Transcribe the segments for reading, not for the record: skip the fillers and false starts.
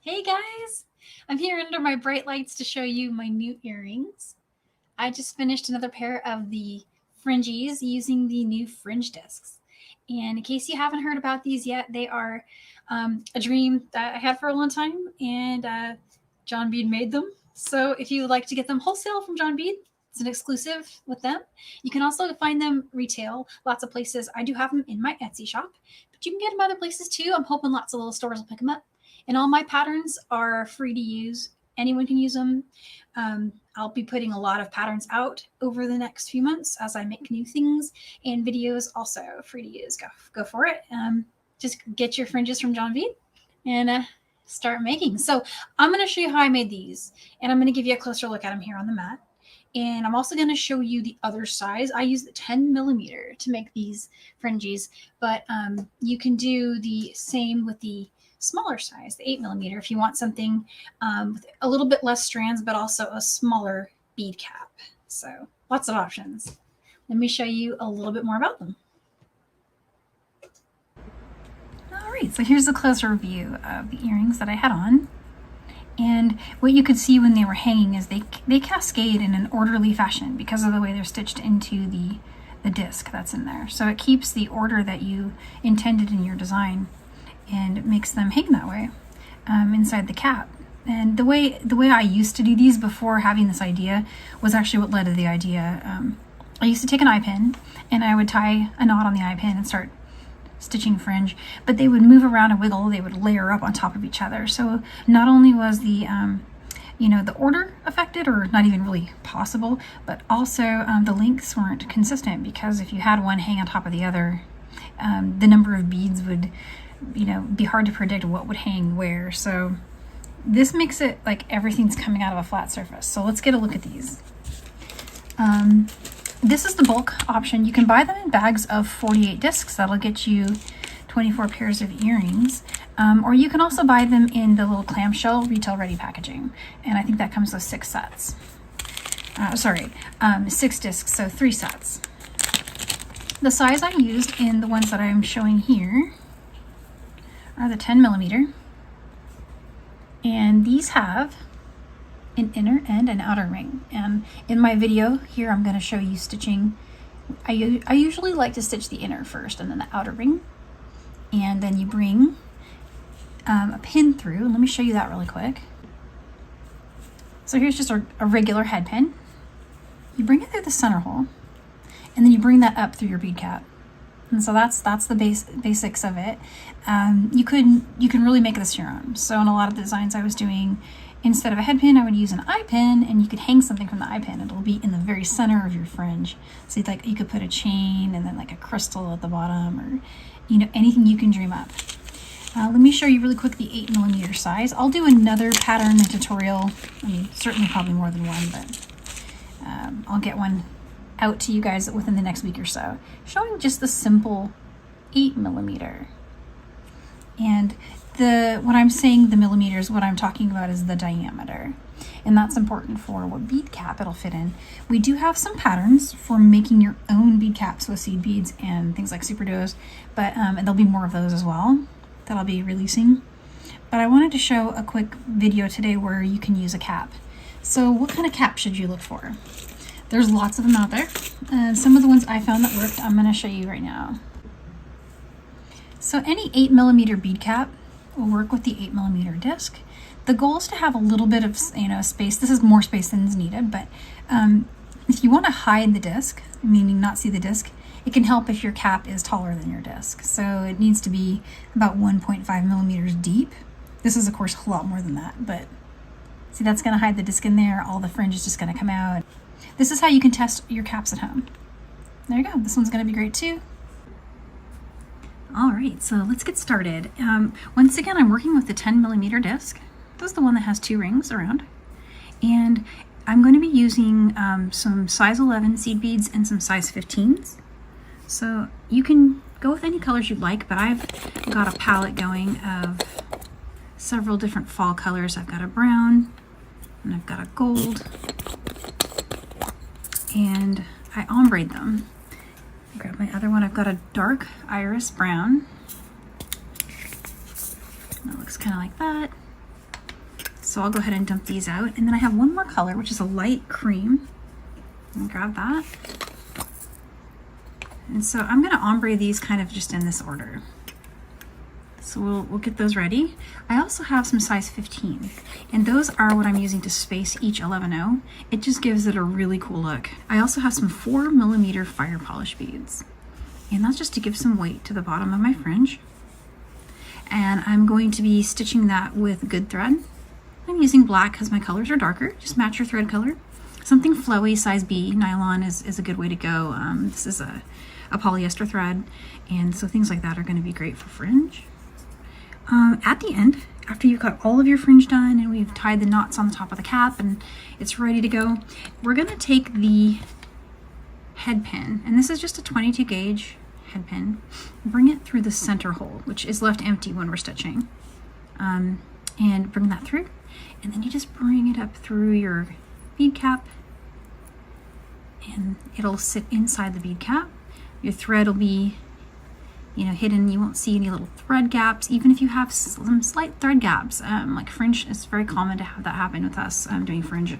Hey guys! I'm here under my bright lights to show you my new earrings. I just finished another pair of the fringes using the new Fringe Discs. And in case you haven't heard about these yet, they are a dream that I had for a long time, and John Bead made them. So if you would like to get them wholesale from John Bead, it's an exclusive with them. You can also find them retail, lots of places. I do have them in my Etsy shop, but you can get them other places too. I'm hoping lots of little stores will pick them up. And all my patterns are free to use. Anyone can use them. I'll be putting a lot of patterns out over the next few months as I make new things, and videos also free to use. Go for it. Just get your fringes from John Bead and start making. So I'm going to show you how I made these, and I'm going to give you a closer look at them here on the mat. And I'm also going to show you the other size. I use the 10 millimeter to make these fringes, but you can do the same with the smaller size, the 8 millimeter, if you want something with a little bit less strands, but also a smaller bead cap. So lots of options. Let me show you a little bit more about them. All right, so here's a closer view of the earrings that I had on. And what you could see when they were hanging is they cascade in an orderly fashion because of the way they're stitched into the disc that's in there. So it keeps the order that you intended in your design and makes them hang that way inside the cap. And the way I used to do these before having this idea was actually what led to the idea. I used to take an eye pin and I would tie a knot on the eye pin and start stitching fringe, but they would move around and wiggle. They would layer up on top of each other. So not only was the the order affected, or not even really possible, but also the lengths weren't consistent, because if you had one hang on top of the other, the number of beads would be hard to predict what would hang where. So this makes it like everything's coming out of a flat surface. So let's get a look at these. This is the bulk option. You can buy them in bags of 48 discs. That'll get you 24 pairs of earrings. Or you can also buy them in the little clamshell retail ready packaging. And I think that comes with 6 sets. 6 discs, so 3 sets. The size I used in the ones that I'm showing here are the 10 millimeter. And these have an inner and an outer ring. And in my video here, I'm going to show you stitching. I usually like to stitch the inner first and then the outer ring. And then you bring a pin through. Let me show you that really quick. So here's just a regular head pin. You bring it through the center hole, and then you bring that up through your bead cap. And so that's the basics of it. You can really make this your own. So in a lot of the designs I was doing, instead of a head pin, I would use an eye pin, and you could hang something from the eye pin. It'll be in the very center of your fringe. So you could put a chain and then like a crystal at the bottom, or anything you can dream up. Let me show you really quick the 8 millimeter size. I'll do another pattern and tutorial. I mean, certainly probably more than one, but I'll get one out to you guys within the next week or so, showing just the simple 8 millimeter. And when I'm saying the millimeters, what I'm talking about is the diameter. And that's important for what bead cap it'll fit in. We do have some patterns for making your own bead caps with seed beads and things like super duos, but and there'll be more of those as well that I'll be releasing. But I wanted to show a quick video today where you can use a cap. So what kind of cap should you look for? There's lots of them out there. Some of the ones I found that worked, I'm going to show you right now. So any 8 millimeter bead cap will work with the 8 millimeter disc. The goal is to have a little bit of space. This is more space than is needed, but if you want to hide the disc, meaning not see the disc, it can help if your cap is taller than your disc. So it needs to be about 1.5 millimeters deep. This is of course a lot more than that, but see, that's going to hide the disc in there. All the fringe is just going to come out. This is how you can test your caps at home. There you go. This one's going to be great too. All right, so let's get started. Once again, I'm working with the 10 millimeter disc. This is the one that has 2 rings around. And I'm going to be using some size 11 seed beads and some size 15s. So you can go with any colors you'd like, but I've got a palette going of several different fall colors. I've got a brown, and I've got a gold, and I ombre them. Grab my other one. I've got a dark iris brown. That looks kind of like that. So I'll go ahead and dump these out. And then I have one more color, which is a light cream. And grab that. And so I'm gonna ombre these kind of just in this order. So we'll get those ready. I also have some size 15, and those are what I'm using to space each 11-0. It just gives it a really cool look. I also have some 4mm fire polish beads, and that's just to give some weight to the bottom of my fringe. And I'm going to be stitching that with good thread. I'm using black because my colors are darker. Just match your thread color. Something flowy, size B, nylon is a good way to go. This is a polyester thread, and so things like that are going to be great for fringe. At the end, after you've got all of your fringe done and we've tied the knots on the top of the cap and it's ready to go, we're going to take the head pin, and this is just a 22 gauge head pin, bring it through the center hole, which is left empty when we're stitching, and bring that through, and then you just bring it up through your bead cap, and it'll sit inside the bead cap. Your thread will be, you know, hidden. You won't see any little thread gaps, even if you have some slight thread gaps. Like fringe, it's very common to have that happen with us doing fringe,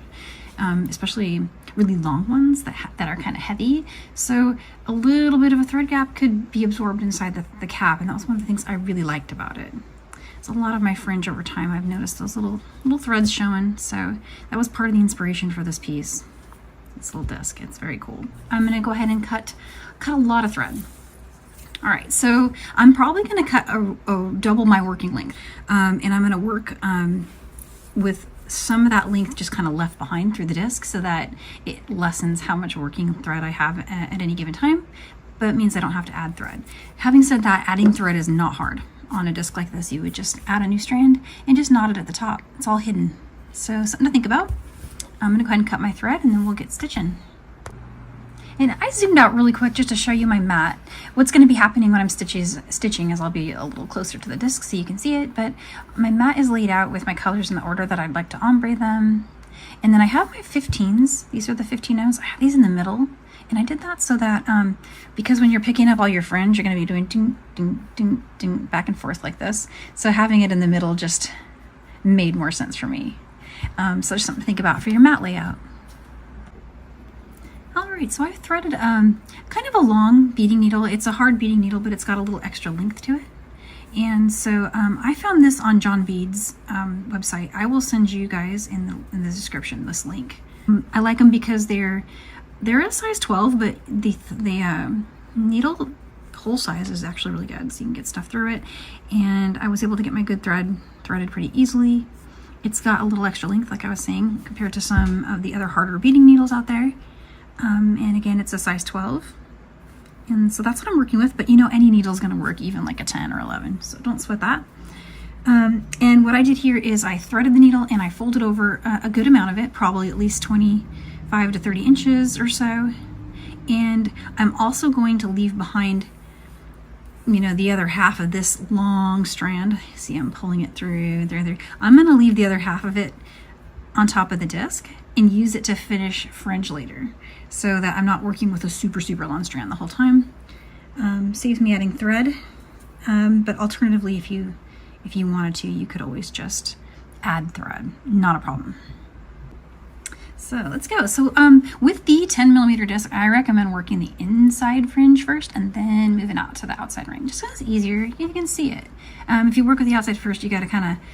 especially really long ones that are kind of heavy. So a little bit of a thread gap could be absorbed inside the cap, and that was one of the things I really liked about it. So a lot of my fringe over time, I've noticed those little threads showing, so that was part of the inspiration for this piece. This little disc, it's very cool. I'm gonna go ahead and cut a lot of thread. All right, so I'm probably going to cut double my working length, and I'm going to work with some of that length just kind of left behind through the disc so that it lessens how much working thread I have at any given time, but it means I don't have to add thread. Having said that, adding thread is not hard. On a disc like this, you would just add a new strand and just knot it at the top. It's all hidden. So something to think about. I'm going to go ahead and cut my thread and then we'll get stitching. And I zoomed out really quick just to show you my mat. What's going to be happening when I'm stitching is I'll be a little closer to the disc so you can see it, but my mat is laid out with my colors in the order that I'd like to ombre them. And then I have my 15s. These are the 15-0s. I have these in the middle. And I did that so that, because when you're picking up all your fringe, you're going to be doing ding, ding, ding, ding, back and forth like this. So having it in the middle just made more sense for me. So just something to think about for your mat layout. Alright, so I've threaded kind of a long beading needle. It's a hard beading needle, but it's got a little extra length to it. And so I found this on John Bead's website. I will send you guys in the description this link. I like them because they're a size 12, but the needle hole size is actually really good, so you can get stuff through it. And I was able to get my good thread threaded pretty easily. It's got a little extra length, like I was saying, compared to some of the other harder beading needles out there. And again, it's a size 12. And so that's what I'm working with, but you know, any needle is going to work, even like a 10 or 11, so don't sweat that. And what I did here is I threaded the needle and I folded over a good amount of it, probably at least 25 to 30 inches or so. And I'm also going to leave behind, you know, the other half of this long strand. See, I'm pulling it through there. I'm going to leave the other half of it on top of the disc and use it to finish fringe later, so that I'm not working with a super long strand the whole time. Saves me adding thread, but alternatively, if you wanted to, you could always just add thread, not a problem. So let's go. So with the 10mm disc, I recommend working the inside fringe first and then moving out to the outside ring, just so it's easier, you can see it. If you work with the outside first, you got to kind of,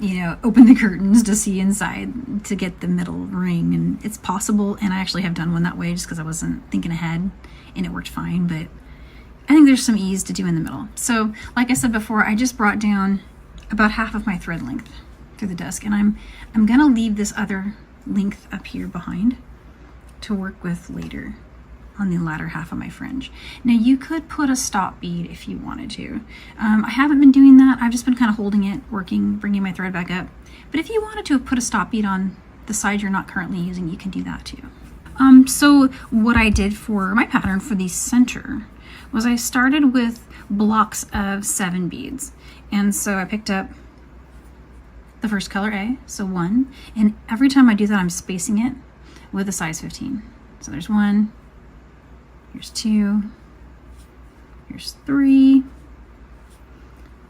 you know, open the curtains to see inside to get the middle ring, and it's possible, and I actually have done one that way just because I wasn't thinking ahead and it worked fine, but I think there's some ease to do in the middle. So like I said before, I just brought down about half of my thread length through the disc, and I'm gonna leave this other length up here behind to work with later on the latter half of my fringe. Now you could put a stop bead if you wanted to. I haven't been doing that. I've just been kind of holding it, working, bringing my thread back up. But if you wanted to have put a stop bead on the side you're not currently using, you can do that too. So what I did for my pattern for the center was I started with blocks of 7 beads. And so I picked up the first color A, so 1, and every time I do that, I'm spacing it with a size 15. So there's 1, here's 2, here's 3,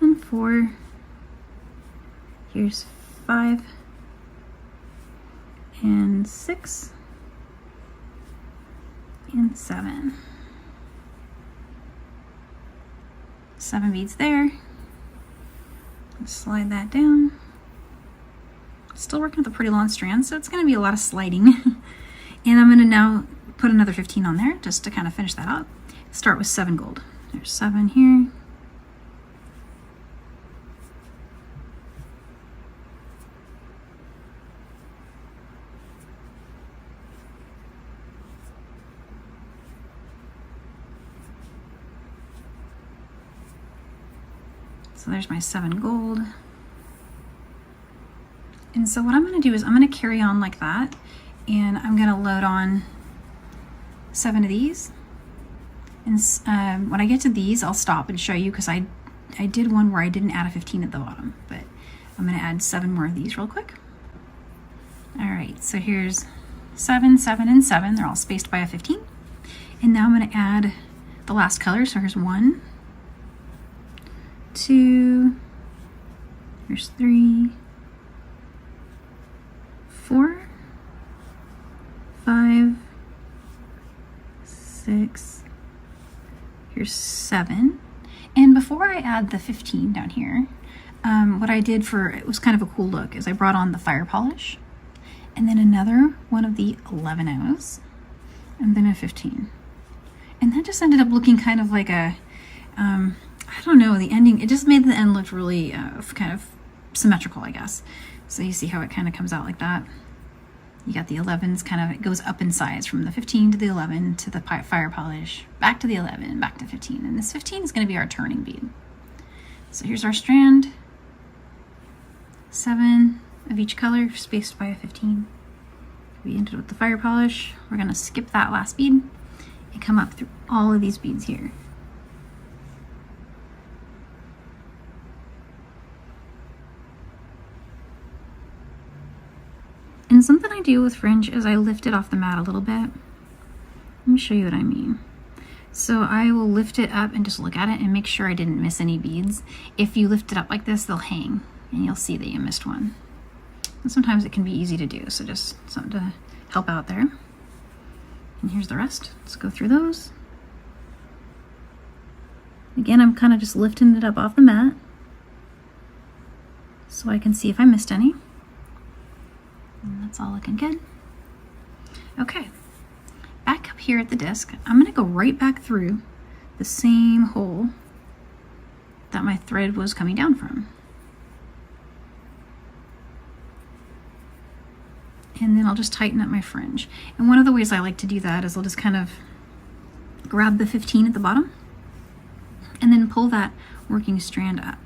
and 4, here's 5, and 6 and 7. 7 beads there. Slide that down. Still working with a pretty long strand, so it's going to be a lot of sliding. And I'm going to now put another 15 on there just to kind of finish that up. Start with 7 gold. There's 7 here. So there's my 7 gold. And so what I'm going to do is I'm going to carry on like that, and I'm going to load on 7 of these. And when I get to these, I'll stop and show you, because I did one where I didn't add a 15 at the bottom, but I'm going to add 7 more of these real quick. All right, so here's 7, 7, and 7. They're all spaced by a 15. And now I'm going to add the last color. So here's 1, 2, here's 3, 4, 5, 6, here's 7. And before I add the 15 down here, what I did it was kind of a cool look, is I brought on the fire polish, and then another one of the 11Os, and then a 15. And that just ended up looking kind of like a, I don't know, the ending, it just made the end look really kind of symmetrical, I guess. So you see how it kind of comes out like that. You got the 11s, kind of, it goes up in size from the 15 to the 11 to the fire polish, back to the 11, back to 15. And this 15 is going to be our turning bead. So here's our strand, 7 of each color spaced by a 15. We ended with the fire polish. We're going to skip that last bead and come up through all of these beads here. And something I do with fringe is I lift it off the mat a little bit. Let me show you what I mean. So I will lift it up and just look at it and make sure I didn't miss any beads. If you lift it up like this, they'll hang and you'll see that you missed one. And sometimes it can be easy to do, so just something to help out there. And here's the rest. Let's go through those. Again, I'm kind of just lifting it up off the mat so I can see if I missed any. And that's all looking good. Okay, back up here at the disc, I'm going to go right back through the same hole that my thread was coming down from. And then I'll just tighten up my fringe. And one of the ways I like to do that is I'll just kind of grab the 15 at the bottom and then pull that working strand up.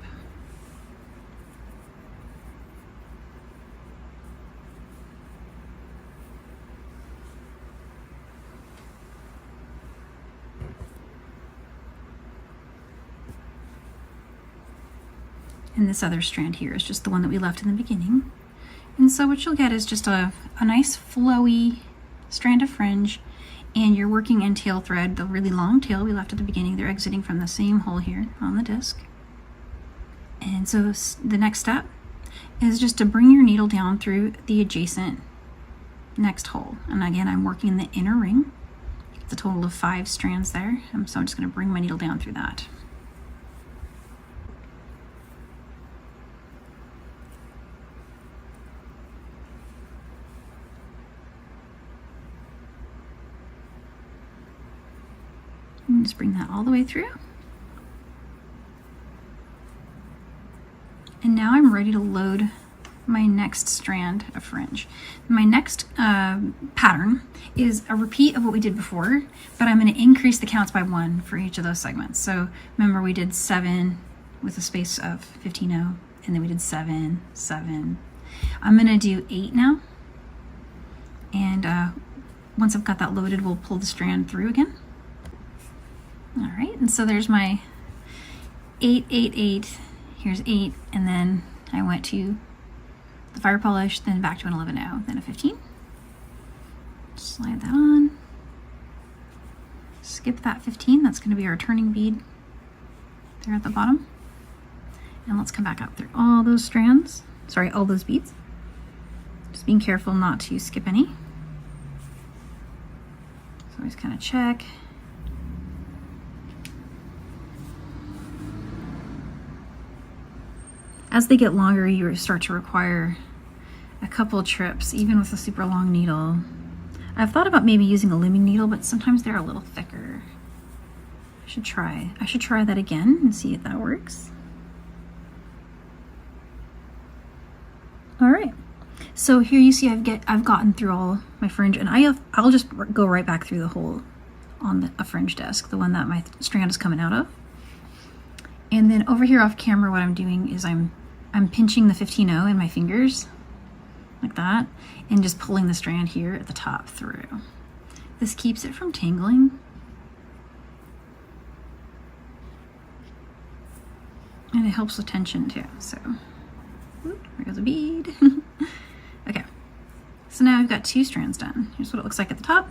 And this other strand here is just the one that we left in the beginning. And so what you'll get is just a nice flowy strand of fringe, and you're working in tail thread, the really long tail we left at the beginning. They're exiting from the same hole here on the disc. And so the next step is just to bring your needle down through the adjacent next hole. And again, I'm working the inner ring. It's a total of 5 strands there. So I'm just going to bring my needle down through that. And just bring that all the way through. And now I'm ready to load my next strand of fringe. My next pattern is a repeat of what we did before, but I'm going to increase the counts by 1 for each of those segments. So remember, we did 7 with a space of 15 and then we did 7, 7. I'm going to do 8 now. And once I've got that loaded, we'll pull the strand through again. All right, and so there's my 8, 8, 8. Here's 8, and then I went to the fire polish, then back to an 11O, then a 15. Slide that on. Skip that 15. That's going to be our turning bead there at the bottom. And let's come back up through all those strands. Sorry, all those beads. Just being careful not to skip any. So always kind of check. As they get longer, you start to require a couple trips, even with a super long needle. I've thought about maybe using a looming needle, but sometimes they're a little thicker. I should try that again and see if that works. All right, so here you see I've gotten through all my fringe, and I'll just go right back through the hole on a fringe disc, the one that my strand is coming out of. And then over here off camera, what I'm doing is I'm pinching the 15-0 in my fingers, like that, and just pulling the strand here at the top through. This keeps it from tangling. And it helps with tension too, so. Whoop, there goes a bead. Okay, so now I've got 2 strands done. Here's what it looks like at the top.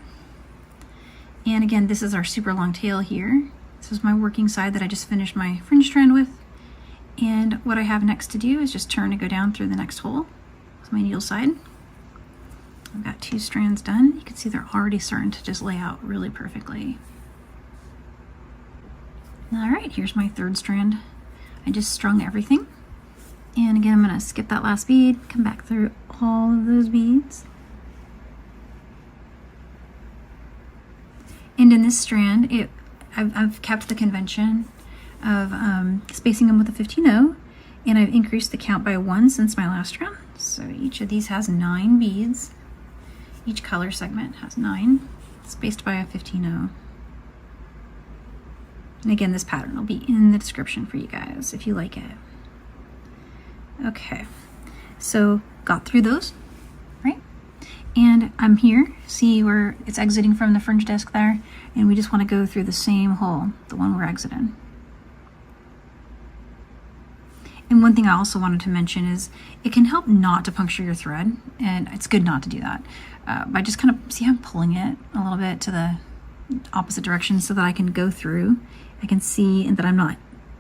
And again, this is our super long tail here. This is my working side that I just finished my fringe strand with. And what I have next to do is just turn and go down through the next hole with my needle side. I've got 2 strands done. You can see they're already starting to just lay out really perfectly. All right, here's my 3rd strand. I just strung everything. And again, I'm gonna skip that last bead, come back through all of those beads. And in this strand, I've kept the convention of spacing them with a 15-0, and I've increased the count by 1 since my last strand. So each of these has 9 beads. Each color segment has 9, spaced by a 15-0. And again, this pattern will be in the description for you guys if you like it. Okay, so got through those, right? And I'm here, see where it's exiting from the fringe disc there, and we just want to go through the same hole, the one we're exiting. And one thing I also wanted to mention is it can help not to puncture your thread, and it's good not to do that. By just kind of, see how I'm pulling it a little bit to the opposite direction so that I can go through. I can see and that I'm not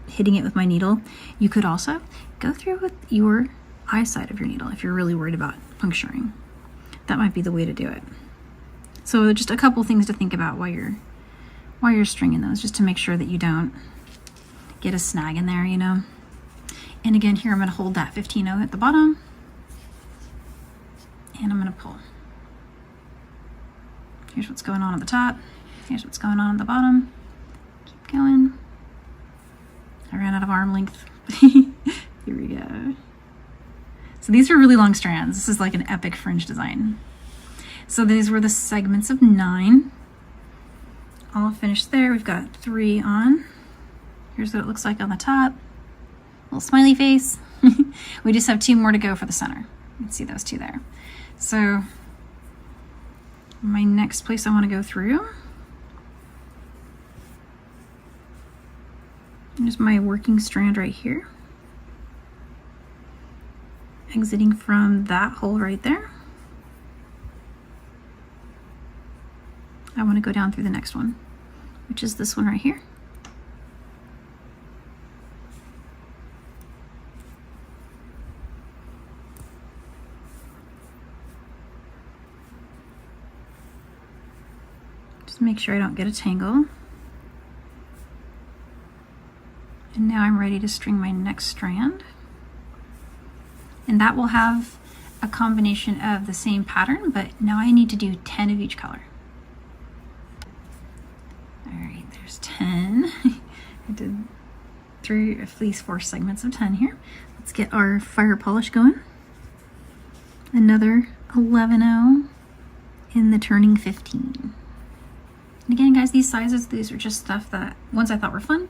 hitting it with my needle. You could also go through with your eye side of your needle if you're really worried about puncturing. That might be the way to do it. So just a couple things to think about while you're stringing those, just to make sure that you don't get a snag in there, you know. And again, here I'm going to hold that 15-0 at the bottom, and I'm going to pull. Here's what's going on at the top. Here's what's going on at the bottom. Keep going. I ran out of arm length. Here we go. So these are really long strands. This is like an epic fringe design. So these were the segments of 9. All finished there. We've got 3 on. Here's what it looks like on the top. Little smiley face. We just have 2 more to go for the center. You can see those 2 there. So my next place I want to go through is my working strand right here, exiting from that hole right there. I want to go down through the next one, which is this one right here. Just make sure I don't get a tangle. And now I'm ready to string my next strand. And that will have a combination of the same pattern, but now I need to do 10 of each color. All right, there's 10. I did 3, at least 4 segments of 10 here. Let's get our fire polish going. Another 11-0 in the turning 15. And again, guys, these sizes, these are just stuff that ones I thought were fun.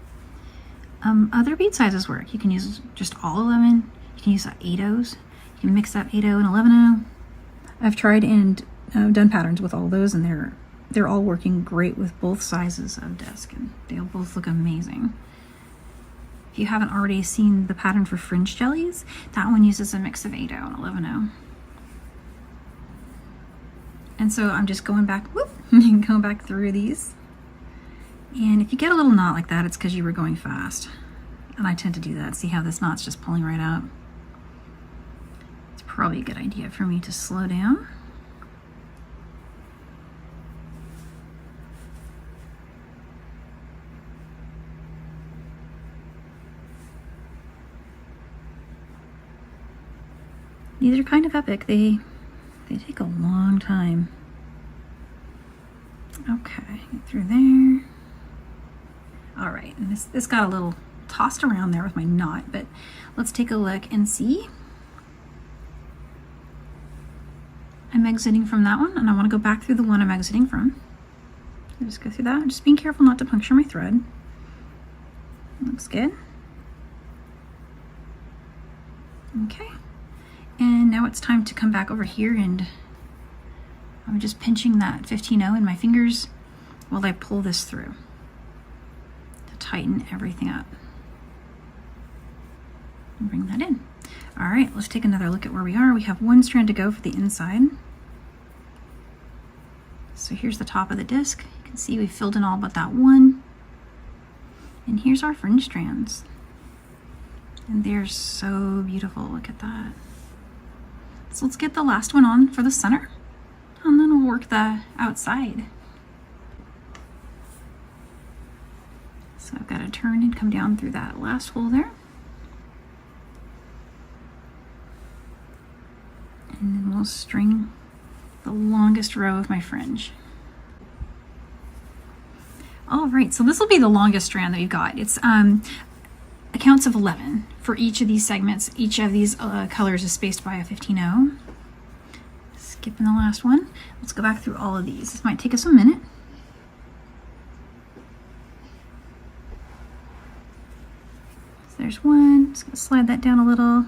Other bead sizes work. You can use just all 11. You can use 8-0s. You can mix up 8-0 and 11-0. I've tried and done patterns with all those, and they're all working great with both sizes of disc, and they'll both look amazing. If you haven't already seen the pattern for fringe jellies, that one uses a mix of 8-0 and 11-0. And so I'm just going back, going back through these. And if you get a little knot like that, it's because you were going fast. And I tend to do that. See how this knot's just pulling right out? It's probably a good idea for me to slow down. These are kind of epic. They take a long time. Okay, get through there. All right, and this got a little tossed around there with my knot, but let's take a look and see. I'm exiting from that one, and I want to go back through the one I'm exiting from. So just go through that, just being careful not to puncture my thread. Looks good. Okay, and now it's time to come back over here, and I'm just pinching that 15-0 in my fingers while I pull this through to tighten everything up. And bring that in. All right, let's take another look at where we are. We have one strand to go for the inside. So here's the top of the disc. You can see we filled in all but that one. And here's our fringe strands. And they're so beautiful, look at that. So let's get the last one on for the center, and then we'll work the outside. So I've got to turn and come down through that last hole there. And then we'll string the longest row of my fringe. All right, so this will be the longest strand that we've got. It's counts of 11 for each of these segments. Each of these colors is spaced by a 15-0. Skipping the last one. Let's go back through all of these. This might take us a minute. So there's one. Just gonna slide that down a little.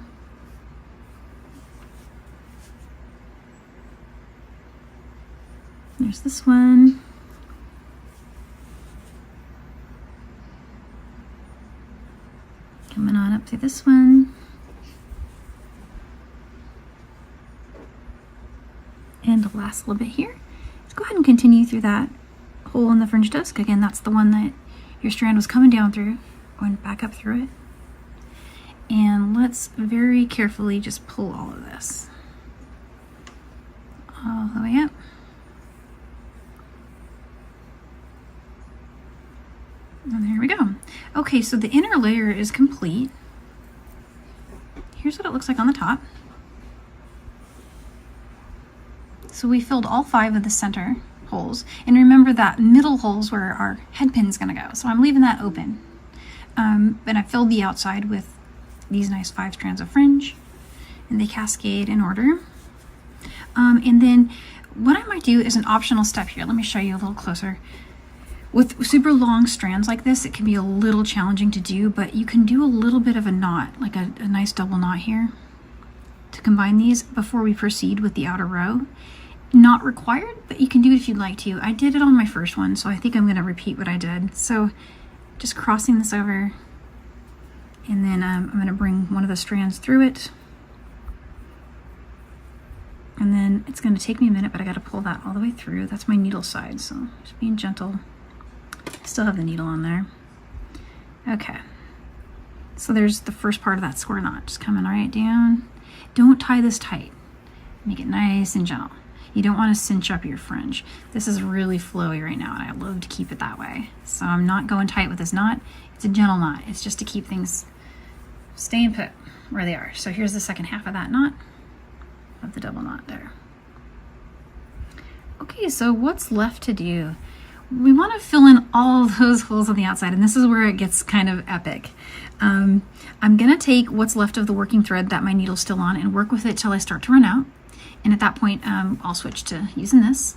There's this one. Coming on up to this one. And the last little bit here. Let's go ahead and continue through that hole in the fringe disc. Again, that's the one that your strand was coming down through. Going back up through it. And let's very carefully just pull all of this all the way up. And there we go. Okay, so the inner layer is complete. Here's what it looks like on the top. So we filled all 5 of the center holes. And remember that middle hole is where our head pin is going to go. So I'm leaving that open. And I filled the outside with these nice 5 strands of fringe. And they cascade in order. And then what I might do is an optional step here. Let me show you a little closer. With super long strands like this, it can be a little challenging to do, but you can do a little bit of a knot, like a nice double knot here, to combine these before we proceed with the outer row. Not required, but you can do it if you'd like to. I did it on my first one, so I think I'm going to repeat what I did. So just crossing this over, and then I'm going to bring one of the strands through it. And then it's going to take me a minute, but I got to pull that all the way through. That's my needle side, so just being gentle. Still have the needle on there. Okay, so there's the first part of that square knot, just coming right down. Don't tie this tight. Make it nice and gentle. You don't want to cinch up your fringe. This is really flowy right now, and I love to keep it that way. So I'm not going tight with this knot. It's a gentle knot. It's just to keep things staying put where they are. So here's the second half of that knot, of the double knot there. Okay, so what's left to do? We want to fill in all of those holes on the outside, and this is where it gets kind of epic. I'm going to take what's left of the working thread that my needle's still on and work with it till I start to run out. And at that point, I'll switch to using this.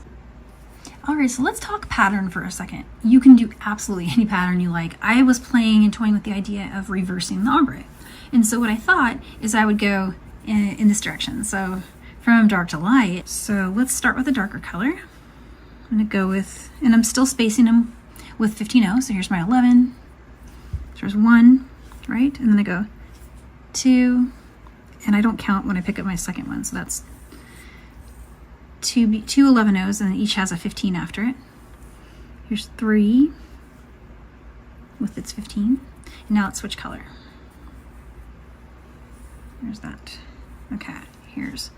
All right, so let's talk pattern for a second. You can do absolutely any pattern you like. I was playing and toying with the idea of reversing the ombre. And so what I thought is I would go in this direction. So from dark to light. So let's start with a darker color. I'm going to go with, and I'm still spacing them with 15-0. So here's my 11. There's 1, right? And then I go 2, and I don't count when I pick up my second one. So that's two 11-0s, and each has a 15 after it. Here's 3 with its 15. And now let's switch color. There's that. Okay, Here's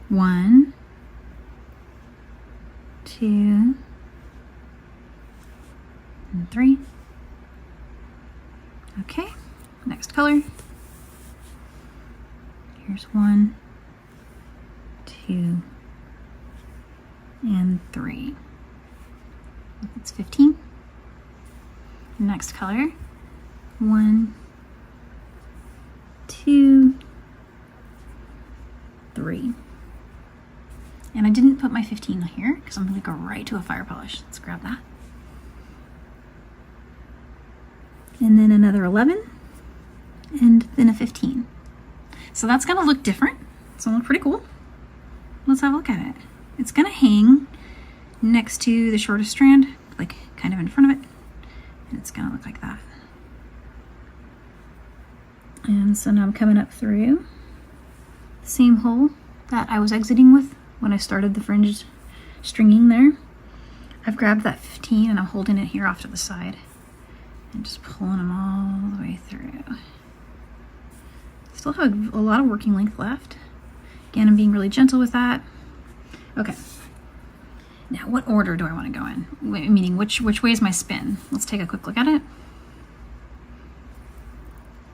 1, 2, and 3. Okay, next color. Here's 1, 2, and 3. That's 15. Next color. 1, 2, 3. And I didn't put my 15 here because I'm going to go right to a fire polish. Let's grab that. And then another 11, and then a 15. So that's going to look different. It's going to look pretty cool. Let's have a look at it. It's going to hang next to the shortest strand, like kind of in front of it. And it's going to look like that. And so now I'm coming up through the same hole that I was exiting with when I started the fringe stringing there. I've grabbed that 15 and I'm holding it here off to the side and just pulling them all the way through. Still have a lot of working length left. Again, I'm being really gentle with that. Okay. Now, what order do I want to go in? Meaning, which way is my spin? Let's take a quick look at it.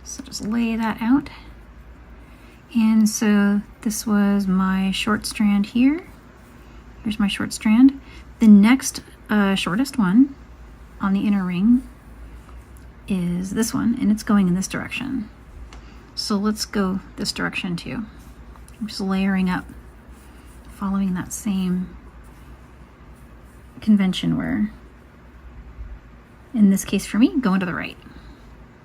So just lay that out. And so this was my short strand here. Here's my short strand. The next shortest one on the inner ring is this one, and it's going in this direction. So let's go this direction too. I'm just layering up, following that same convention where, in this case for me, going to the right.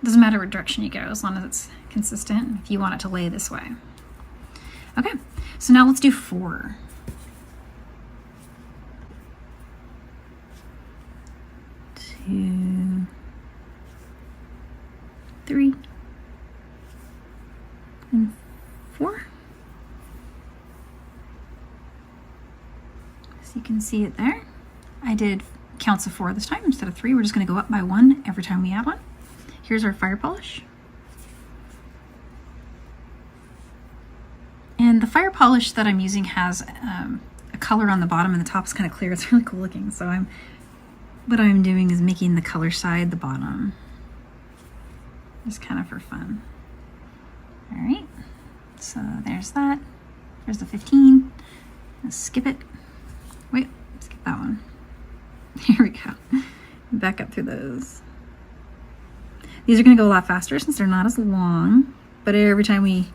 Doesn't matter what direction you go as long as it's consistent if you want it to lay this way. Okay, so now let's do 4. 2, 3, and 4. So you can see it there. I did counts of 4 this time instead of 3. We're just going to go up by 1 every time we add one. Here's our fire polish. And the fire polish that I'm using has a color on the bottom and the top is kind of clear. It's really cool looking. So what I'm doing is making the color side the bottom. Just kind of for fun. All right, so there's that. There's the 15. Let's skip it. Wait, skip that one. Here we go. Back up through those. These are going to go a lot faster since they're not as long, but every time we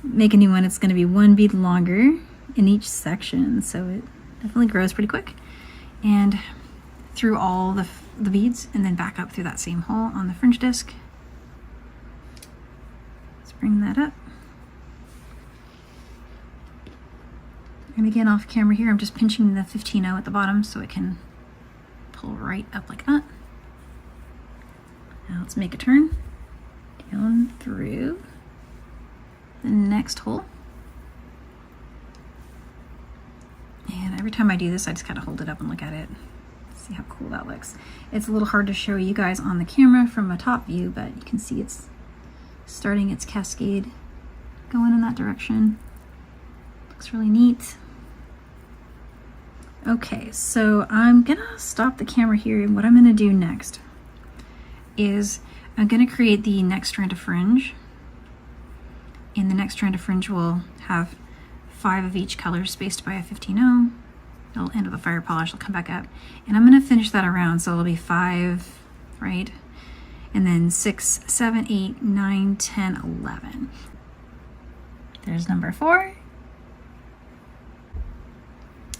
make a new one, it's going to be 1 bead longer in each section, so it definitely grows pretty quick. And through all the beads, and then back up through that same hole on the fringe disc. Let's bring that up. And again, off camera here, I'm just pinching the 15-0 at the bottom so it can pull right up like that. Now let's make a turn down through the next hole. And every time I do this, I just kind of hold it up and look at it. See how cool that looks. It's a little hard to show you guys on the camera from a top view, but you can see it's starting its cascade going in that direction. Looks really neat. Okay, so I'm gonna stop the camera here, and what I'm gonna do next is I'm gonna create the next strand of fringe. And the next strand of fringe will have 5 of each color spaced by a 15-0. It'll end with a fire polish, it'll come back up. And I'm gonna finish that around, so it'll be 5, right? And then 6, 7, 8, 9, 10, 11. There's number 4.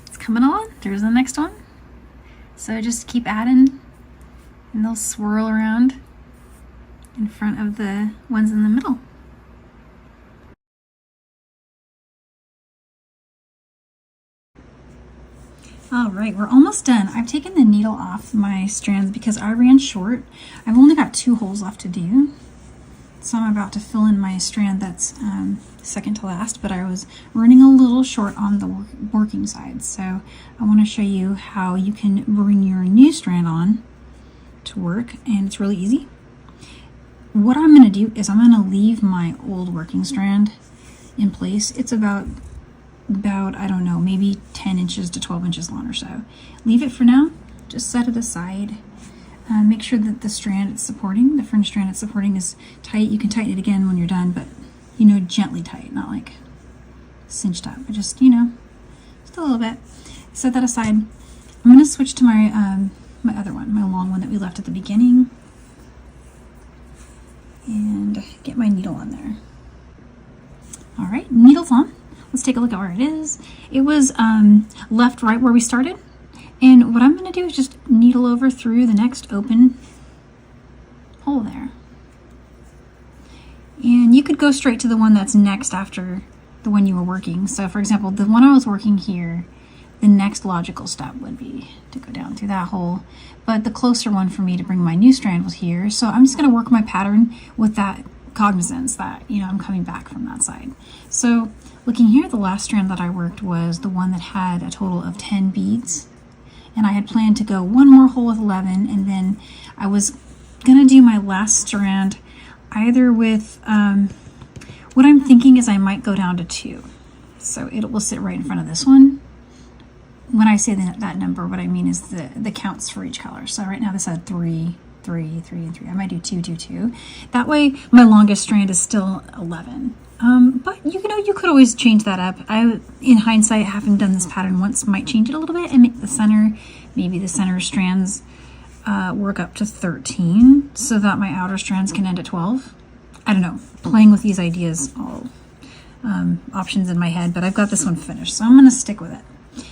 It's coming along, there's the next one. So just keep adding, and they'll swirl around in front of the ones in the middle. All right, we're almost done. I've taken the needle off my strands because I ran short. I've only got 2 holes left to do. So I'm about to fill in my strand that's second to last, but I was running a little short on the working side. So I want to show you how you can bring your new strand on to work, and it's really easy. What I'm going to do is I'm going to leave my old working strand in place. It's about, I don't know, maybe 10 inches to 12 inches long or so. Leave it for now, just set it aside. Make sure that the strand it's supporting, the fringe strand it's supporting, is tight. You can tighten it again when you're done, but you know, gently tight, not like cinched up, but just, you know, just a little bit. Set that aside. I'm going to switch to my my other one, my long one that we left at the beginning, and get my needle on there. All right, needle's on. Let's take a look at where it is. It was left right where we started. And what I'm going to do is just needle over through the next open hole there. And you could go straight to the one that's next after the one you were working. So for example, the one I was working here, the next logical step would be to go down through that hole. But the closer one for me to bring my new strand was here. So I'm just going to work my pattern with that cognizance that, you know, I'm coming back from that side. So looking here, the last strand that I worked was the one that had a total of 10 beads. And I had planned to go one more hole with 11, and then I was gonna do my last strand either with, what I'm thinking is I might go down to 2. So it will sit right in front of this one. When I say that number, what I mean is the counts for each color. So right now this had 3, 3, 3, and 3. I might do 2, 2, 2. That way my longest strand is still 11. But you know, you could always change that up. In hindsight, having done this pattern once, might change it a little bit and make the center, maybe the center strands work up to 13 so that my outer strands can end at 12. I don't know, playing with these ideas, all options in my head, but I've got this one finished, so I'm going to stick with it.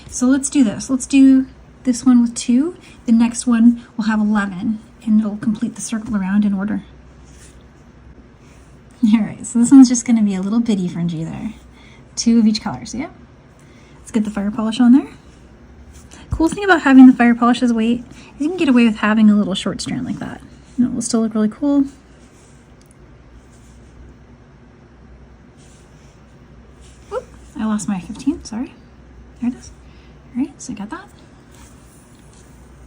So let's do this. Let's do this one with 2. The next one will have 11, and it'll complete the circle around in order. Alright, so this one's just going to be a little bitty fringy there. 2 of each color, so yeah. Let's get the fire polish on there. Cool thing about having the fire polish as weight is you can get away with having a little short strand like that. And it will still look really cool. Whoop, I lost my 15, sorry. There it is. Alright, so I got that.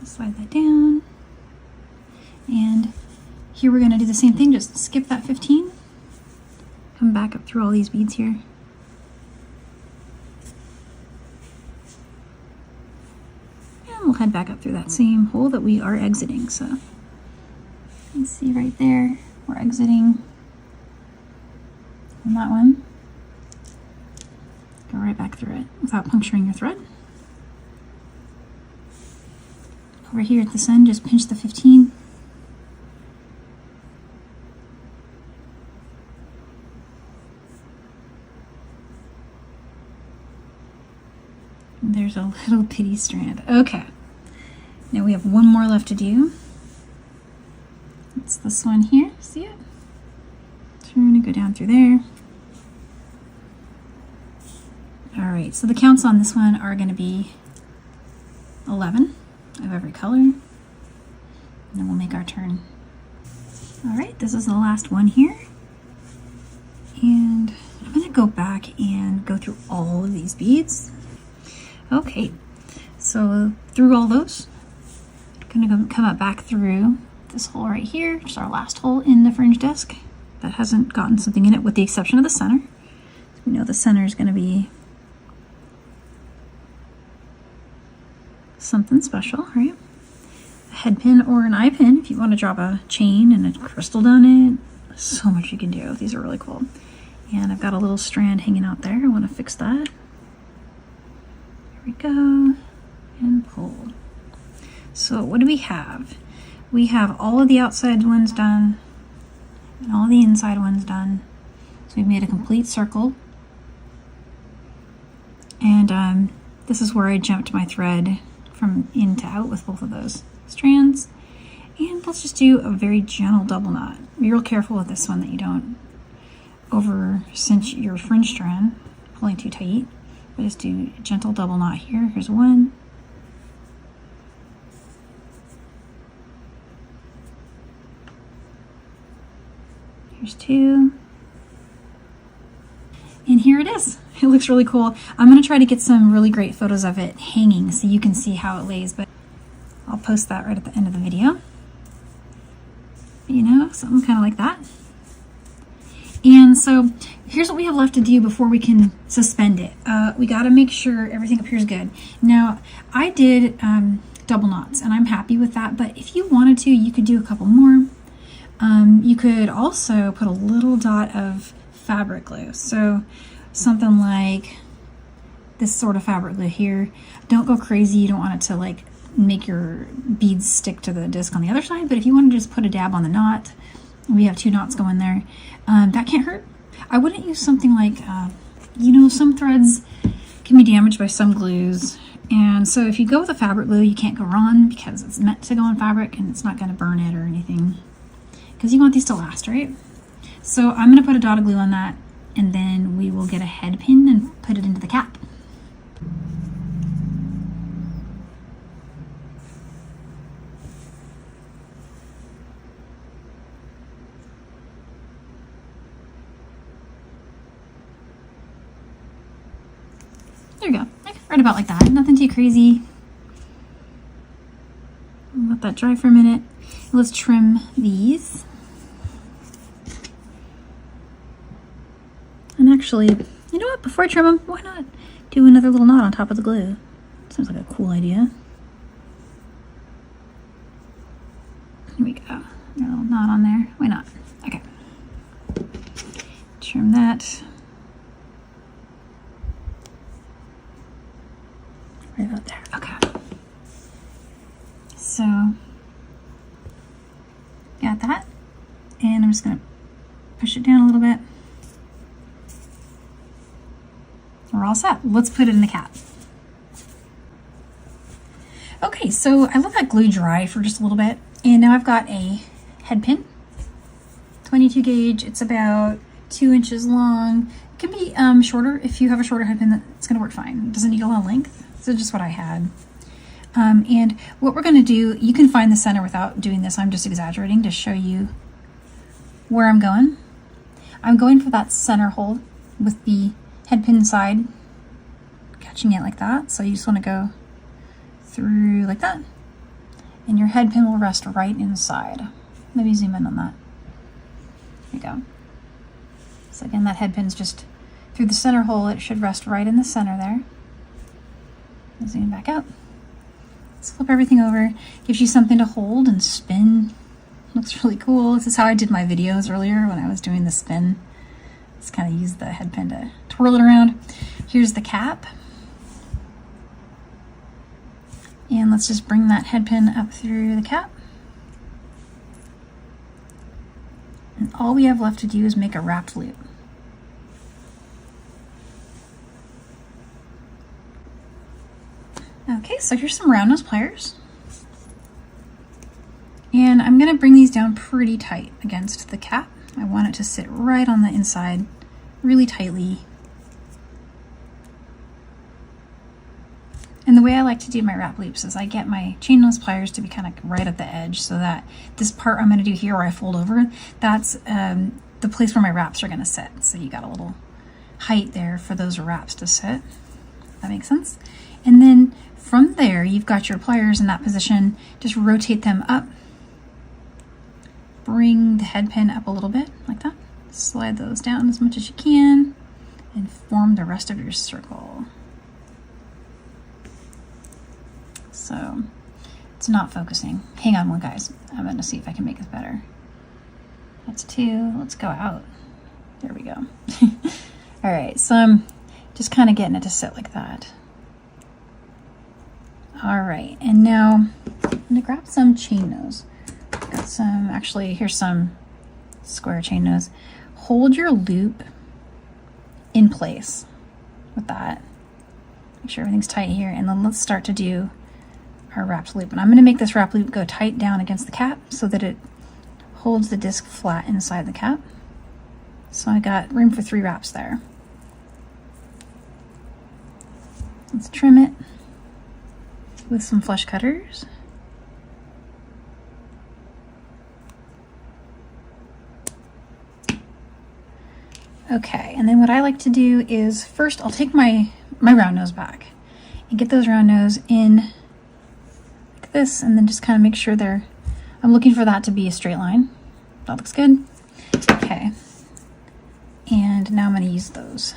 Slide that down. And here we're going to do the same thing, just skip that 15. Come back up through all these beads here. And we'll head back up through that same hole that we are exiting. So you can see right there, we're exiting on that one. Go right back through it without puncturing your thread. Over here at this end, just pinch the 15. There's a little bitty strand. Okay, now we have one more left to do. It's this one here, see it? So we're gonna go down through there. All right, so the counts on this one are gonna be 11 of every color. And then we'll make our turn. All right, this is the last one here. And I'm gonna go back and go through all of these beads. Okay, so through all those, I'm gonna come up back through this hole right here, just our last hole in the fringe disc that hasn't gotten something in it, with the exception of the center. So we know the center is gonna be something special, right? A head pin or an eye pin if you want to drop a chain and a crystal down it. So much you can do. These are really cool. And I've got a little strand hanging out there. I want to fix that. Here we go. And pull. So what do we have? We have all of the outside ones done and all the inside ones done. So we've made a complete circle. And this is where I jumped my thread from in to out with both of those strands. And let's just do a very gentle double knot. Be real careful with this one that you don't over cinch your fringe strand, pulling too tight. But just do a gentle double knot here. Here's one. Here's two. And here it is. It looks really cool. I'm going to try to get some really great photos of it hanging so you can see how it lays, but I'll post that right at the end of the video. You know, something kind of like that. And so here's what we have left to do before we can suspend it. We got to make sure everything up here is good. Now, I did double knots, and I'm happy with that, but if you wanted to, you could do a couple more. You could also put a little dot of fabric glue. So something like this sort of fabric glue here. Don't go crazy. You don't want it to like make your beads stick to the disc on the other side, but if you want to just put a dab on the knot, we have 2 knots going there. That can't hurt. I wouldn't use something like, you know, some threads can be damaged by some glues. And so if you go with a fabric glue, you can't go wrong because it's meant to go on fabric and it's not going to burn it or anything. Because you want these to last, right? So I'm going to put a dot of glue on that, and then we will get a head pin and put it into the cap. There you go. Right about like that. Nothing too crazy. Let that dry for a minute. Let's trim these. And actually, you know what? Before I trim them, why not do another little knot on top of the glue? Sounds like a cool idea. Here we go. A little knot on there. Why not? Okay. Trim that. Right about there. Okay. So, got that. And I'm just going to push it down a little bit. We're all set. Let's put it in the cap. Okay, so I let that glue dry for just a little bit. And now I've got a head pin, 22 gauge. It's about 2 inches long. It can be shorter. If you have a shorter head pin, that's going to work fine. It doesn't need a lot of length. So just what I had. And what we're going to do, you can find the center without doing this. I'm just exaggerating to show you where I'm going. I'm going for that center hole with the head pin side, catching it like that. So you just want to go through like that. And your head pin will rest right inside. Maybe zoom in on that. There you go. So again, that head pin's just through the center hole. It should rest right in the center there. Zoom back out. Let's flip everything over. Gives you something to hold and spin. Looks really cool. This is how I did my videos earlier when I was doing the spin. Just kind of use the head pin to twirl it around. Here's the cap. And let's just bring that head pin up through the cap. And all we have left to do is make a wrapped loop. Okay, so here's some round nose pliers. And I'm going to bring these down pretty tight against the cap. I want it to sit right on the inside, really tightly. And the way I like to do my wrap loops is I get my chain nose pliers to be kind of right at the edge so that this part I'm going to do here where I fold over, that's the place where my wraps are going to sit. So you got a little height there for those wraps to sit. That makes sense. And then from there, you've got your pliers in that position. Just rotate them up. Bring the head pin up a little bit, like that. Slide those down as much as you can, and form the rest of your circle. So, it's not focusing. Hang on one, guys. I'm gonna see if I can make this better. That's 2. Let's go out. There we go. All right, so I'm just kind of getting it to sit like that. All right, and now I'm gonna grab some chain nose. Got some, actually, here's some square chain nose. Hold your loop in place with that. Make sure everything's tight here, and then let's start to do our wrapped loop. And I'm gonna make this wrap loop go tight down against the cap so that it holds the disc flat inside the cap. So I got room for 3 wraps there. Let's trim it with some flush cutters. Okay, and then what I like to do is first I'll take my round nose back and get those round nose in like this, and then just kind of make sure I'm looking for that to be a straight line. That looks good. Okay. And now I'm going to use those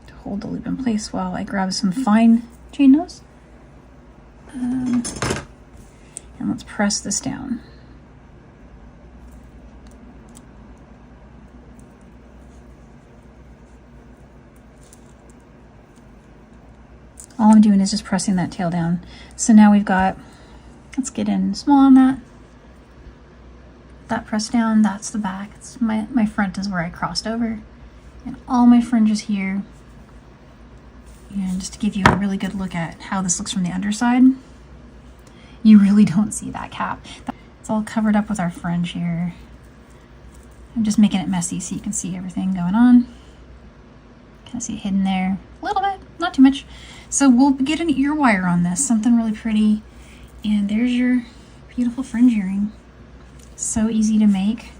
to hold the loop in place while I grab some fine chain nose. And let's press this down. All I'm doing is just pressing that tail down. So now we've got, let's get in small on that. That press down, that's the back. It's my front is where I crossed over. And all my fringes here. And just to give you a really good look at how this looks from the underside, you really don't see that cap. It's all covered up with our fringe here. I'm just making it messy so you can see everything going on. Kind of see it hidden there a little bit, not too much. So we'll get an ear wire on this, something really pretty. And there's your beautiful fringe earring. So easy to make,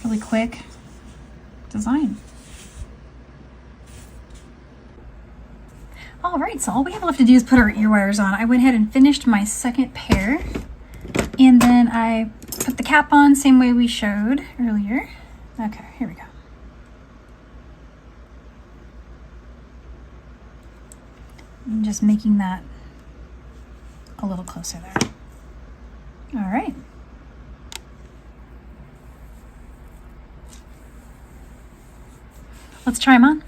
really quick design. All right, so all we have left to do is put our ear wires on. I went ahead and finished my second pair, and then I put the cap on same way we showed earlier. Okay, here we go. I'm just making that a little closer there. All right. Let's try them on.